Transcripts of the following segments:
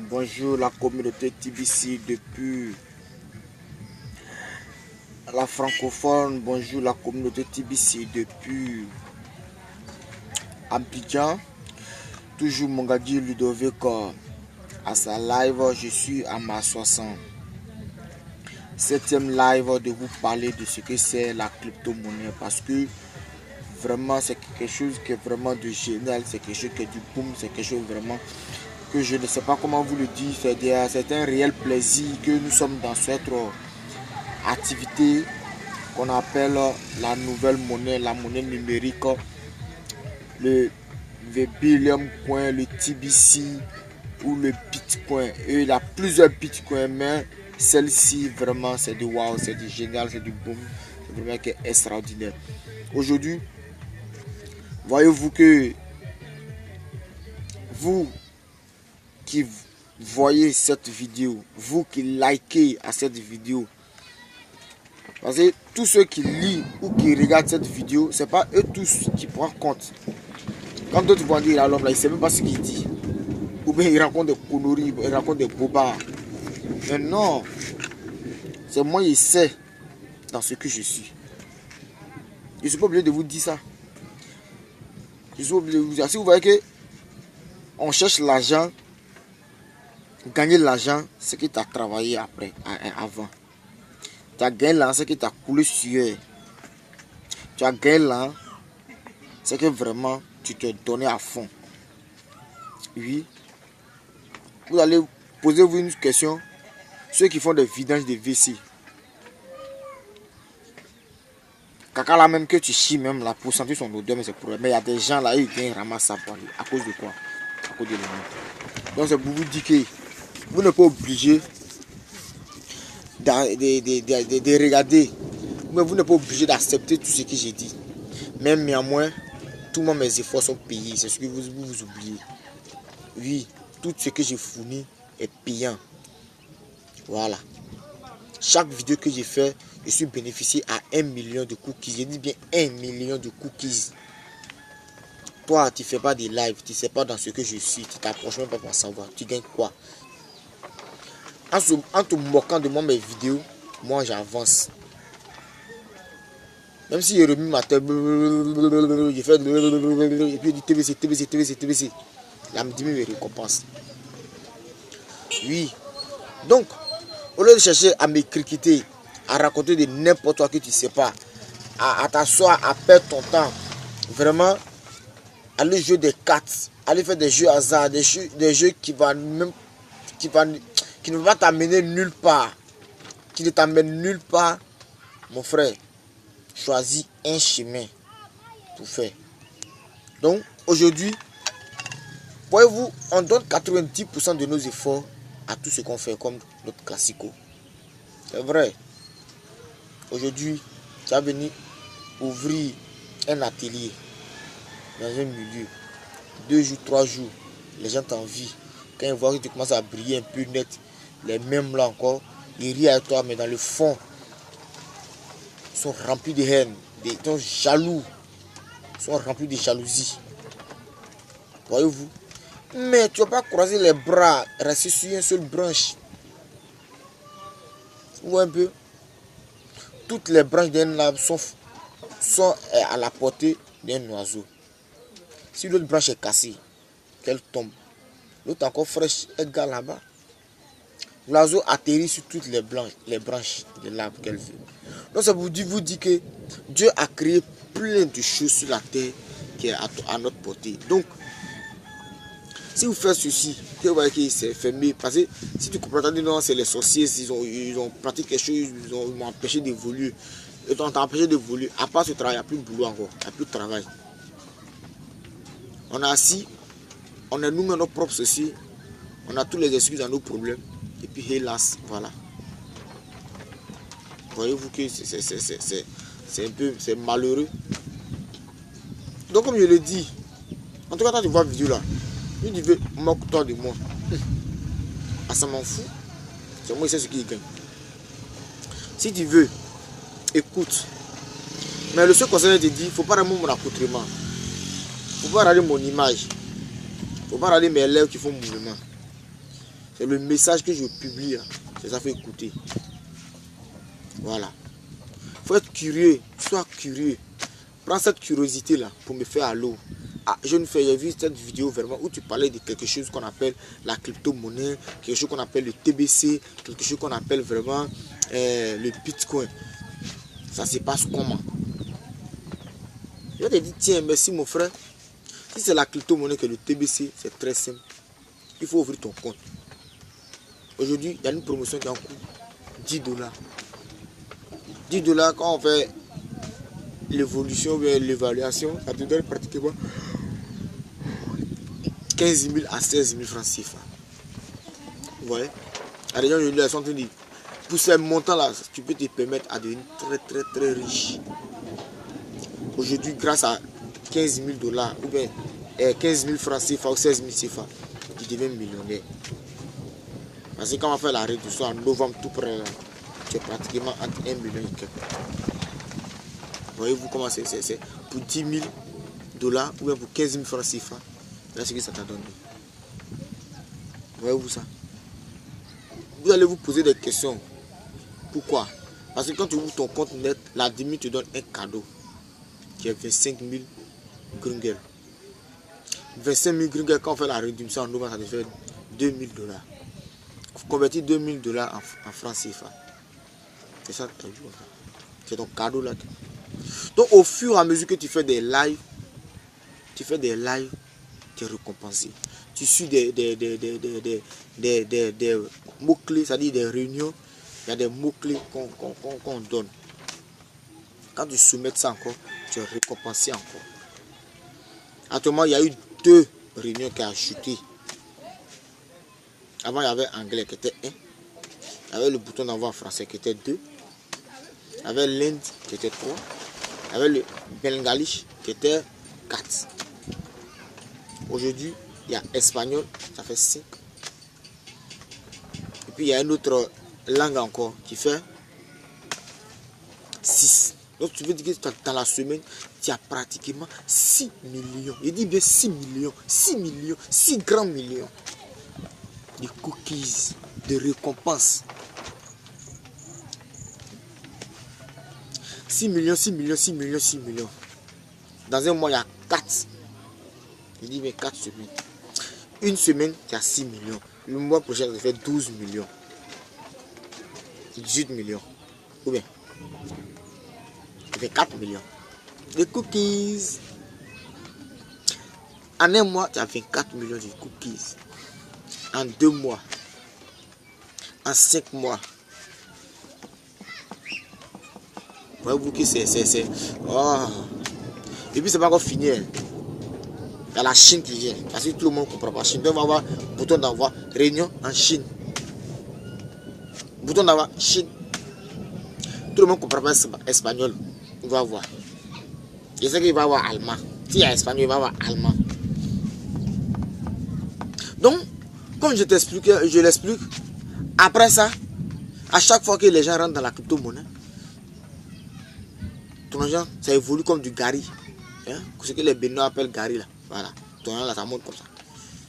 Bonjour la communauté TBC depuis la francophone. Bonjour la communauté TBC depuis Abidjan. Toujours mon gars Ludovic à sa live. Je suis à ma 67e live de vous parler de ce que c'est la crypto-monnaie, parce que vraiment c'est quelque chose qui est vraiment de génial, c'est quelque chose qui est du boom, c'est quelque chose vraiment que je ne sais pas comment vous le dire. C'est un réel plaisir que nous sommes dans cette activité qu'on appelle la nouvelle monnaie, la monnaie numérique, le Billion Coin, le TBC ou le Bitcoin. Et il y a plusieurs Bitcoins, mais celle-ci vraiment c'est du wow, c'est du génial, c'est du boom, c'est vraiment extraordinaire. Aujourd'hui, voyez-vous que vous qui voyez cette vidéo, vous qui likez à cette vidéo, parce que tous ceux qui lisent ou qui regardent cette vidéo, c'est pas eux tous qui prennent compte. Quand d'autres vont dire à l'homme là, il ne sait même pas ce qu'il dit, ou bien il raconte des conneries, il raconte des bobards. Mais non, c'est moi qui sais dans ce que je suis. Je ne suis pas obligé de vous dire ça. Je suis obligé de vous dire. Si vous voyez que on cherche l'argent, gagner l'argent, c'est que tu as travaillé après, avant. Tu as gagné l'argent, c'est que tu as coulé sueur. Tu as gagné l'argent, c'est que vraiment tu te donné à fond. Oui. Vous allez poser-vous une question. Ceux qui font des vidanges de WC. Caca là même que tu chies même là pour sentir son odeur, mais c'est pour. Mais il y a des gens là, ils viennent ramasser ça pour aller. À cause de quoi? À cause de l'argent. Donc c'est pour vous dire que vous n'êtes pas obligé de regarder, mais vous n'êtes pas obligé d'accepter tout ce que j'ai dit. Même néanmoins, tous mes efforts sont payés. C'est ce que vous oubliez. Oui, tout ce que j'ai fourni est payant. Voilà. Chaque vidéo que j'ai fait, je suis bénéficié à 1 million de cookies. Je dis bien 1 million de cookies. Toi, tu ne fais pas des lives, tu ne sais pas dans ce que je suis, tu t'approches même pas pour savoir. Tu gagnes quoi? En te moquant de moi, mes vidéos, moi j'avance. Même si j'ai remis ma tête, j'ai fait et puis du TBC. Là, me dit mes récompenses. Oui. Donc, au lieu de chercher à m'écriquer, à raconter de n'importe quoi que tu ne sais pas, à t'asseoir, à perdre ton temps, vraiment, aller jouer des cartes, aller faire des jeux hasard, des jeux qui ne vont pas t'amener nulle part, qui ne t'amènent nulle part, mon frère, choisis un chemin pour faire. Donc, aujourd'hui, voyez-vous, on donne 90% de nos efforts à tout ce qu'on fait, comme notre classico. C'est vrai. Aujourd'hui, tu vas venir ouvrir un atelier dans un milieu. 2 jours, 3 jours, les gens t'envient. Quand ils voient que tu commences à briller un peu net, les mêmes là encore, ils rient à toi, mais dans le fond, ils sont remplis de haine, ils sont jaloux, ils sont remplis de jalousie. Voyez-vous? Mais tu ne vas pas croiser les bras, rester sur une seule branche. Ou un peu. Toutes les branches d'un arbre sont à la portée d'un oiseau. Si l'autre branche est cassée, qu'elle tombe, l'autre encore fraîche, elle garde là-bas. L'oiseau atterrit sur toutes les branches de l'arbre qu'elle veut. Donc ça vous dit que Dieu a créé plein de choses sur la terre qui est à notre portée. Donc, si vous faites ceci, vous voyez que c'est fermé. Parce que si tu comprends, non, c'est les sorciers, ils ont pratiqué quelque chose, ils m'ont empêché d'évoluer. Ils ont empêché d'évoluer. À part ce travail, il n'y a plus de boulot encore, il n'y a plus de travail. On est assis, on est nous-mêmes nos propres sorciers, on a tous les excuses à nos problèmes. Et puis hélas, voilà. Voyez-vous que c'est un peu, c'est malheureux. Donc comme je le dis, en tout cas quand tu vois la vidéo là, il dit moque-toi de moi. Ah, ça m'en fout. C'est moi qui sais ce qu'il gagne. Si tu veux, écoute. Mais le seul conseil je te dis, il ne faut pas regarder mon accoutrement. Il ne faut pas regarder mon image. Il ne faut pas regarder mes lèvres qui font mouvement. C'est le message que je publie. C'est ça, faut écouter. Voilà. Faut être curieux. Sois curieux. Prends cette curiosité-là pour me faire à l'eau. Ah, j'ai vu cette vidéo vraiment où tu parlais de quelque chose qu'on appelle la crypto-monnaie, quelque chose qu'on appelle le TBC, quelque chose qu'on appelle vraiment le Bitcoin. Ça se passe comment? Je te dis, tiens, merci mon frère. Si c'est la crypto-monnaie que le TBC, c'est très simple. Il faut ouvrir ton compte. Aujourd'hui, il y a une promotion qui est en cours. 10 $. 10 $, quand on fait l'évolution ou l'évaluation, ça te donne pratiquement 15 000 à 16 000 francs CFA. Vous voyez? Les gens aujourd'hui sont en train de dire, pour ces montants-là, tu peux te permettre à devenir très riche. Aujourd'hui, grâce à 15 000 $ ou bien 15 000 francs CFA ou 16 000 CFA, tu deviens millionnaire. Parce que quand on va faire la réduction en novembre, tout près là, tu es pratiquement entre 1 million et quelques. Voyez-vous comment c'est pour 10 000 $ ou bien pour 15 000 francs CFA. Là, c'est que ça t'a donné. Voyez-vous ça? Vous allez vous poser des questions. Pourquoi? Parce que quand tu ouvres ton compte net, la demi te donne un cadeau qui est 25 000 gringers. 25 000 gringers, quand on fait la réduction en novembre, ça te fait 2 000 $. Vous convertissez 2 000 $ en francs CFA. C'est ça, c'est ton cadeau là. Donc au fur et à mesure que tu fais des lives, tu es récompensé. Tu suis des mots-clés, c'est-à-dire des réunions, il y a des mots-clés qu'on donne. Quand tu soumets ça encore, tu es récompensé encore. Actuellement, il y a eu 2 réunions qui ont chuté. Avant, il y avait anglais qui était 1. Il y avait le bouton d'envoi en français qui était 2. Il y avait l'Inde qui était 3. Il y avait le Bengalish qui était 4. Aujourd'hui, il y a espagnol, ça fait 5. Et puis il y a une autre langue encore qui fait 6. Donc tu veux dire que dans la semaine, tu as pratiquement 6 millions. Il dit bien 6 millions, 6 millions, 6 grands millions de cookies, de récompenses. 6 millions, 6 millions, 6 millions, 6 millions. Dans un mois, il y a 4. Il dit mais 4 semaines. Une semaine, tu as 6 millions. Le mois prochain, ça fait 12 millions. 18 millions. Ou bien, ça fait 4 millions. De cookies. En un mois, tu as 24 millions de cookies. En 2 mois. En 5 mois. Voyez-vous que c'est... Oh. Et puis, c'est pas encore fini. Hein. Il y a la Chine qui vient. Parce que tout le monde ne comprend pas. Chine. Donc, on va avoir bouton d'envoi. Réunion en Chine. Bouton d'envoi Chine. Tout le monde ne comprend pas espagnol. On va voir. Je sais qu'il va avoir allemand. S'il y a espagnol, il va avoir allemand. Donc, comme je l'explique, après ça, à chaque fois que les gens rentrent dans la crypto-monnaie, ton argent, ça évolue comme du gari. Hein? Ce que les Béninois appellent gari là. Voilà. Ton argent là, ça monte comme ça.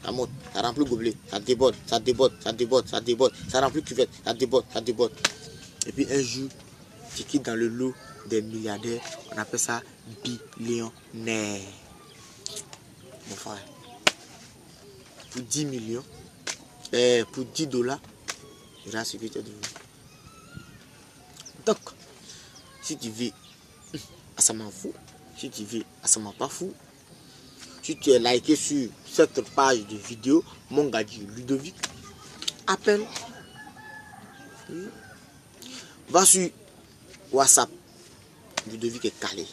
Ça monte, ça remplit le gobelet, ça déborde, ça déborde, ça déborde, ça déborde, ça remplit cuvette, ça déborde, ça déborde. Et puis un jour, tu quittes dans le lot des milliardaires, on appelle ça billionnaire. Mon frère. Pour 10 millions, pour 10 $, il a suffi de devenir. Donc, si tu vis à ça m'en fout, si tu vis à ça m'en pas fou, si tu es liké sur cette page de vidéo, mon gars dit Ludovic, appelle, va sur WhatsApp, Ludovic est calé.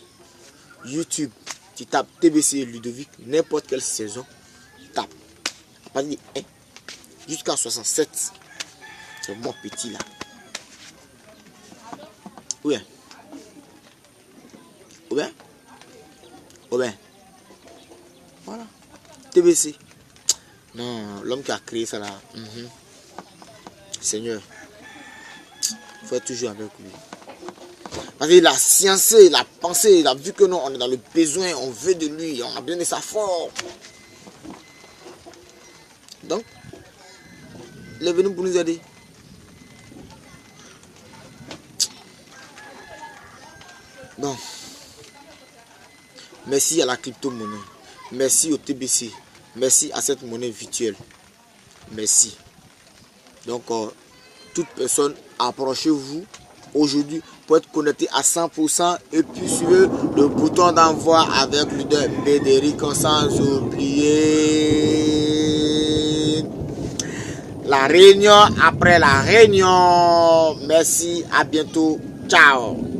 YouTube, tu tapes TBC Ludovic, n'importe quelle saison, tu tapes. À partir de 1 jusqu'à 67, c'est mon petit là. Oui. Oui. Oui. Voilà. TBC. Non, l'homme qui a créé ça là. Seigneur. Il faut être toujours avec lui. Parce qu'il a sciencé, il a pensé, il a vu que non, on est dans le besoin, on veut de lui, on a besoin de sa force. Donc, est venu pour nous aider. Donc, merci à la crypto-monnaie. Merci au TBC. Merci à cette monnaie virtuelle. Merci. Donc, toute personne, approchez-vous aujourd'hui pour être connecté à 100% et puis suivez le bouton d'envoi avec leader Médéric sans oublier la réunion après la réunion. Merci, à bientôt. Ciao.